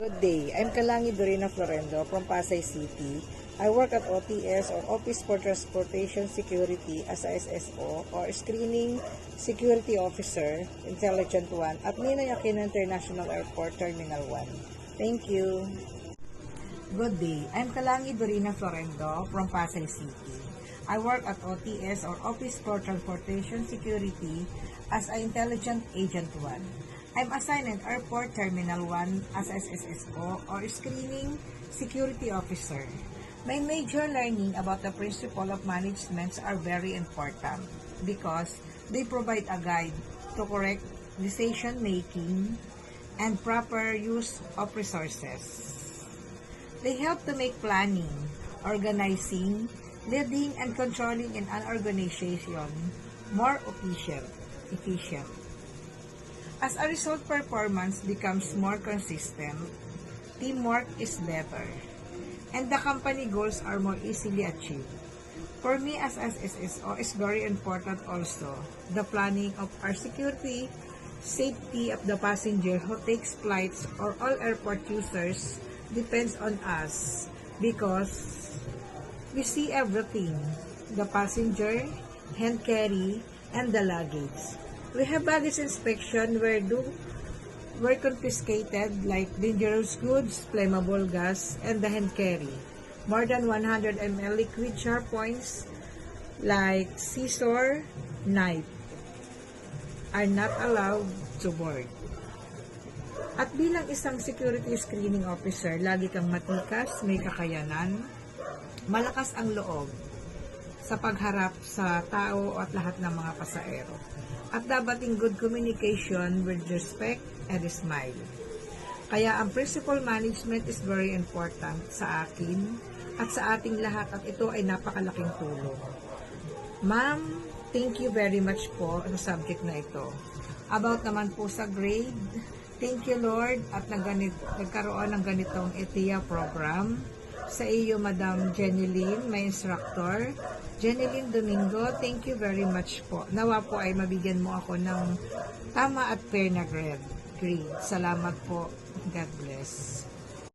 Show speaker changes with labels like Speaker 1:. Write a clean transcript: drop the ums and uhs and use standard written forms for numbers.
Speaker 1: Good day. I'm Kalangi Dorina Florendo from Pasay City. I work at OTS or Office for Transportation Security as a SSO or Screening Security Officer, Intelligent 1 at Ninoy Aquino International Airport Terminal 1. Thank you. Good day. I'm Kalangi Dorina Florendo from Pasay City. I work at OTS or Office for Transportation Security as an Intelligent Agent 1. I'm assigned at Airport Terminal 1 as SSO or Screening Security Officer. My major learning about the principle of management are very important because they provide a guide to correct decision making and proper use of resources. They help to make planning, organizing, leading, and controlling in an organization more efficient. As a result, performance becomes more consistent, teamwork is better, and the company goals are more easily achieved. For me as SSO is very important also, the planning of our security, safety of the passenger who takes flights or all airport users depends on us because we see everything, the passenger, hand carry, and the luggage. We have baggage inspection where confiscated like dangerous goods, flammable gas, and the hand carry. More than 100 ml liquid sharp points like scissor, knife are not allowed to board. At bilang isang security screening officer, lagi kang matikas, may kakayanan, malakas ang loob sa pagharap sa tao at lahat ng mga pasahero. At dapating good communication with respect and smile. Kaya ang principal management is very important sa akin at sa ating lahat at ito ay napakalaking tulong. Ma'am, thank you very much po sa subject na ito. About naman po sa grade, thank you Lord at nagkaroon ng ganitong ETIA program. Sa iyo, Madam Jeneline, my instructor. Jeneline Domingo, thank you very much po. Nawa po ay mabigyan mo ako ng tama at fair na grade. Salamat po. God bless.